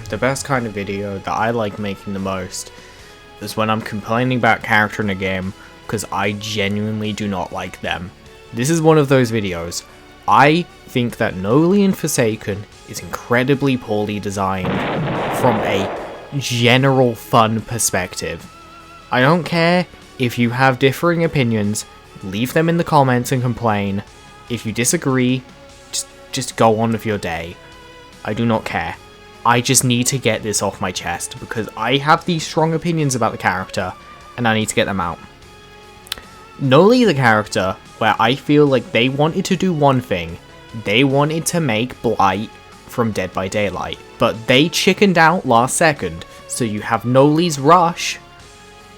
the best kind of video that I like making the most is when I'm complaining about character in a game because I genuinely do not like them. This is one of those videos. I think that Noli and Forsaken is incredibly poorly designed from a general fun perspective. I don't care if you have differing opinions, leave them in the comments and complain. If you disagree, just go on with your day. I do not care. I just need to get this off my chest because I have these strong opinions about the character and I need to get them out. Noli, the character, where I feel like they wanted to do one thing. They wanted to make Blight from Dead by Daylight, but they chickened out last second. So you have Noli's Rush,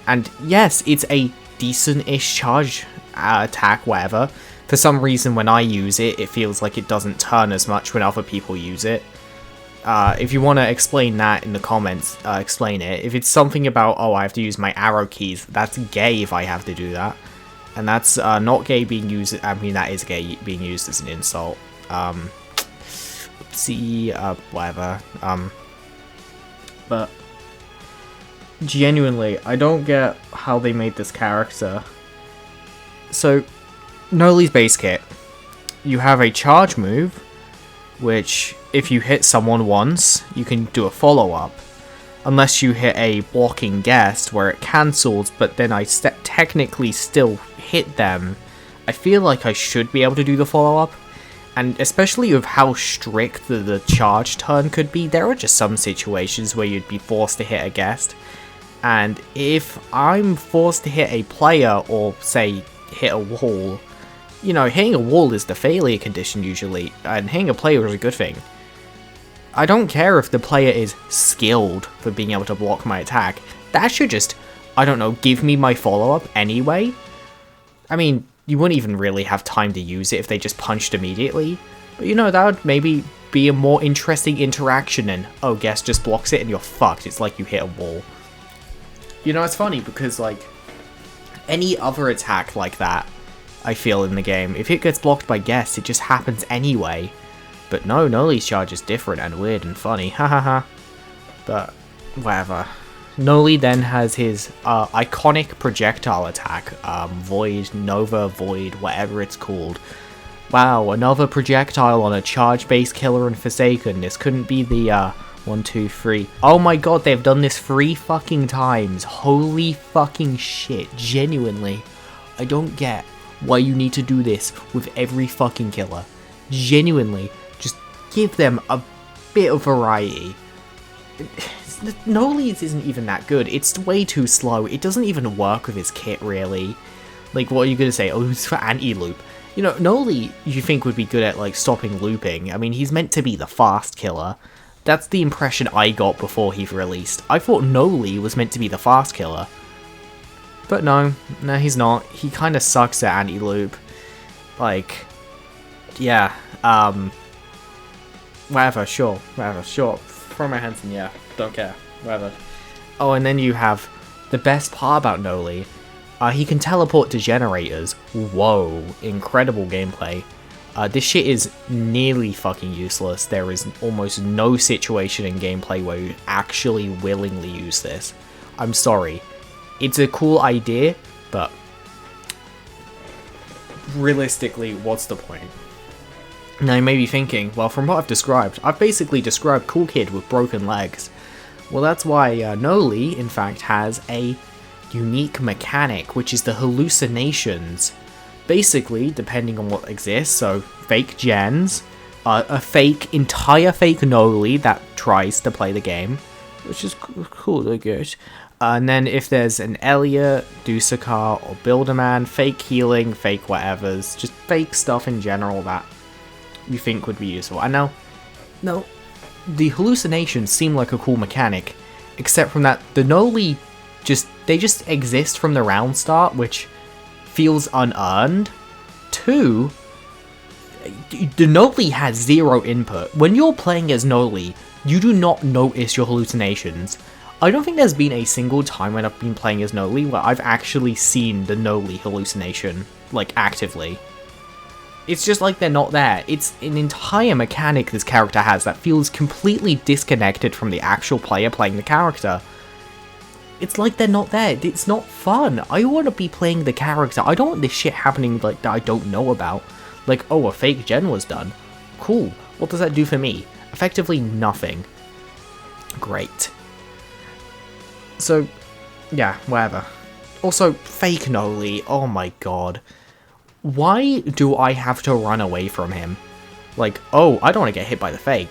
and yes, it's a decent-ish charge attack, whatever. For some reason, when I use it, it feels like it doesn't turn as much when other people use it. If you want to explain that in the comments, explain it. If it's something about, oh, I have to use my arrow keys, that's gay if I have to do that. And that's not gay being used, I mean, that is gay being used as an insult. Oopsie, whatever. But genuinely, I don't get how they made this character. So, Noli's base kit. You have a charge move, which, if you hit someone once, you can do a follow-up. Unless you hit a blocking guest, where it cancels, but then I technically still hit them. I feel like I should be able to do the follow-up. And especially with how strict the charge turn could be, there are just some situations where you'd be forced to hit a guest. And if I'm forced to hit a player, or say, hit a wall, you know, hitting a wall is the failure condition usually, and hitting a player is a good thing. I don't care if the player is skilled for being able to block my attack, that should just, I don't know, give me my follow-up anyway. I mean, you wouldn't even really have time to use it if they just punched immediately, but you know, that would maybe be a more interesting interaction than, oh, guest just blocks it and you're fucked, it's like you hit a wall. You know, it's funny because, like, any other attack like that, I feel, in the game, if it gets blocked by guests, it just happens anyway. But no, Noli's charge is different and weird and funny, hahaha. But, whatever. Noli then has his iconic projectile attack, Void, Nova, Void, whatever it's called. Wow, another projectile on a charge-based killer in Forsaken. This couldn't be the, 1, 2, 3. Oh my god, they've done this 3 fucking times. Holy fucking shit, genuinely. I don't get why you need to do this with every fucking killer. Genuinely, just give them a bit of variety. Noli's isn't even that good. It's way too slow. It doesn't even work with his kit, really. Like, what are you gonna say? Oh, it's for anti-loop. You know, Noli, you think would be good at, like, stopping looping. I mean, he's meant to be the fast killer. That's the impression I got before he released. I thought Noli was meant to be the fast killer. But no, he's not. He kind of sucks at anti-loop. Like, yeah, whatever, sure. Throw my hands in, yeah, don't care, whatever. Oh, and then you have the best part about Noli. He can teleport to generators. Whoa, incredible gameplay. This shit is nearly fucking useless. There is almost no situation in gameplay where you actually willingly use this. I'm sorry. It's a cool idea, but realistically, what's the point? Now you may be thinking, well, from what I've basically described Cool Kid with broken legs. Well, that's why Noli, in fact, has a unique mechanic, which is the hallucinations. Basically, depending on what exists, so fake gens, entire fake Noli that tries to play the game, which is cool, they're good. And then if there's an Elliot, Dusakar, or Builderman, fake healing, fake whatevers, just fake stuff in general that you think would be useful. And now, no, the hallucinations seem like a cool mechanic, except from that the Noli they just exist from the round start, which feels unearned. 2, the Noli has 0 input. When you're playing as Noli, you do not notice your hallucinations. I don't think there's been a single time when I've been playing as Noli where I've actually seen the Noli hallucination, like, actively. It's just like they're not there. It's an entire mechanic this character has that feels completely disconnected from the actual player playing the character. It's like they're not there. It's not fun. I want to be playing the character. I don't want this shit happening like that I don't know about. Like, oh, a fake gen was done. Cool. What does that do for me? Effectively nothing. Great. So, yeah, whatever. Also, fake Noli. Oh my god. Why do I have to run away from him? Like, oh, I don't want to get hit by the fake.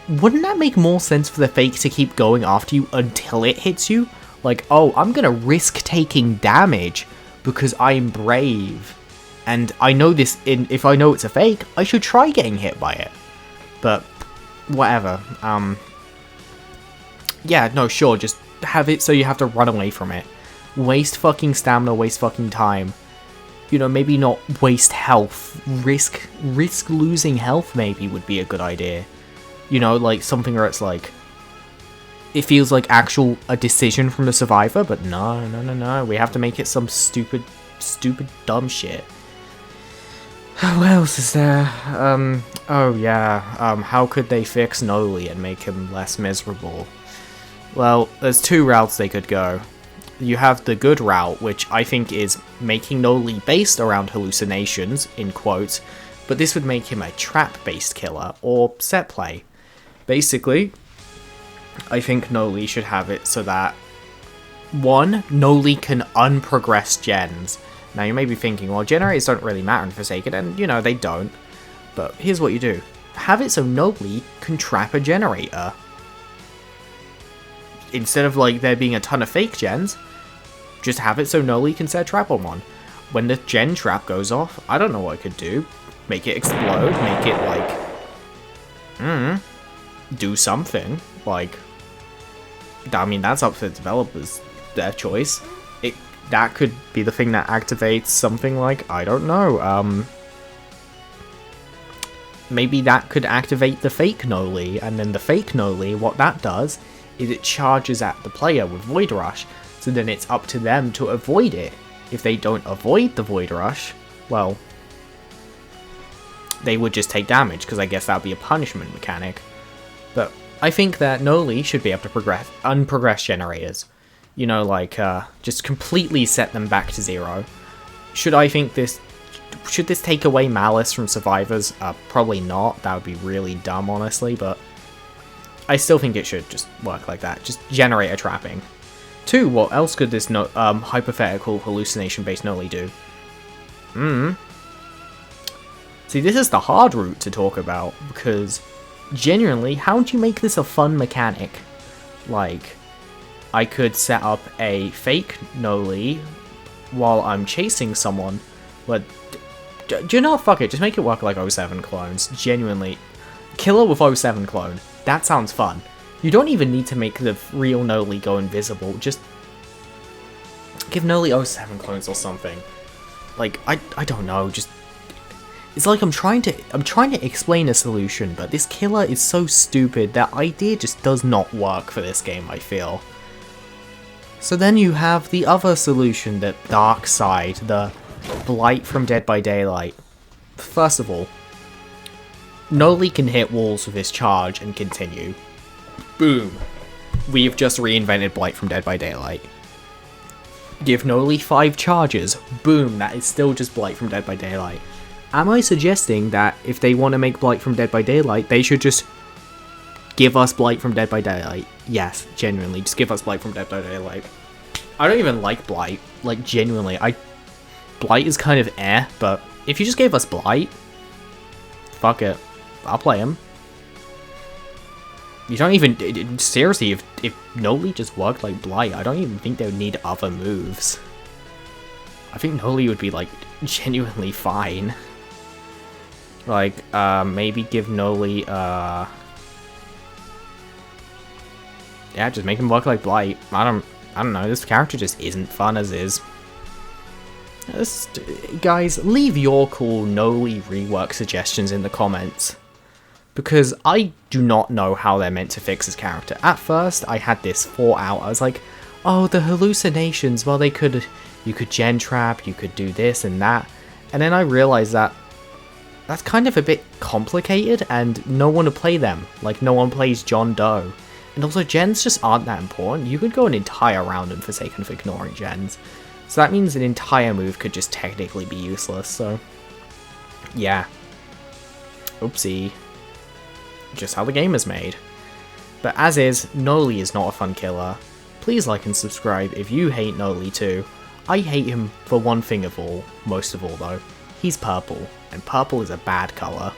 Wouldn't that make more sense for the fake to keep going after you until it hits you? Like, oh, I'm gonna risk taking damage because I'm brave. And I know this, if I know it's a fake, I should try getting hit by it. But, whatever. Yeah, no, sure, just have it so you have to run away from it. Waste fucking stamina, waste fucking time. You know, maybe not waste health. Risk losing health maybe would be a good idea. You know, like something where it's like, it feels like a decision from the survivor, but no. We have to make it some stupid, dumb shit. What else is there? Oh yeah, how could they fix Noli and make him less miserable? Well, there's two routes they could go. You have the good route, which I think is making Noli based around hallucinations, in quotes, but this would make him a trap-based killer, or set play. Basically, I think Noli should have it so that 1. Noli can unprogress gens. Now you may be thinking, well, generators don't really matter in Forsaken, and you know, they don't. But here's what you do. Have it so Noli can trap a generator. Instead of like there being a ton of fake gens, just have it so Noli can set a trap on one. When the gen trap goes off, I don't know what I could do. Make it explode, make it like... do something. Like... I mean, that's up to the developers, their choice. That could be the thing that activates something like, I don't know, maybe that could activate the fake Noli, and then the fake Noli, what that does is it charges at the player with Void Rush, so then it's up to them to avoid it. If they don't avoid the Void Rush, well, they would just take damage, because I guess that would be a punishment mechanic. But I think that Noli should be able to unprogress generators. You know, like, just completely set them back to 0. Should this take away malice from survivors? Probably not. That would be really dumb, honestly, but I still think it should just work like that. Just generator trapping. 2, what else could this hypothetical hallucination-based Noli do? See, this is the hard route to talk about, because genuinely, how do you make this a fun mechanic? Like, I could set up a fake Noli while I'm chasing someone, but do you know, fuck it, just make it work like 07 clones, genuinely. Killer with 07 clone, that sounds fun. You don't even need to make the real Noli go invisible, just give Noli 07 clones or something. Like, I don't know, just... It's like I'm trying to explain a solution, but this killer is so stupid that idea just does not work for this game, I feel. So then you have the other solution, the dark side, the Blight from Dead by Daylight. First of all, Noli can hit walls with his charge and continue. Boom. We've just reinvented Blight from Dead by Daylight. Give Noli 5 charges. Boom, that is still just Blight from Dead by Daylight. Am I suggesting that if they want to make Blight from Dead by Daylight, they should just give us Blight from Dead by Daylight? Yes, genuinely, just give us Blight from Dead by Daylight. I don't even like Blight, like genuinely, Blight is kind of but if you just gave us Blight, fuck it, I'll play him. You don't even, seriously, if Noli just worked like Blight, I don't even think they would need other moves. I think Noli would be like genuinely fine. Like, maybe give Noli, yeah, just make him work like Blight. I don't know, this character just isn't fun as is. Guys, leave your cool Noli rework suggestions in the comments, because I do not know how they're meant to fix this character. At first, I had this thought out. I was like, oh, the hallucinations, well, you could gen trap, you could do this and that, and then I realized that that's kind of a bit complicated, and no one to play them. Like, no one plays John Doe. And also, gens just aren't that important. You could go an entire round in for sake of ignoring gens. So that means an entire move could just technically be useless, so... yeah. Oopsie. Just how the game is made. But as is, Noli is not a fun killer. Please like and subscribe if you hate Noli too. I hate him for one thing of all, most of all though. He's purple, and purple is a bad colour.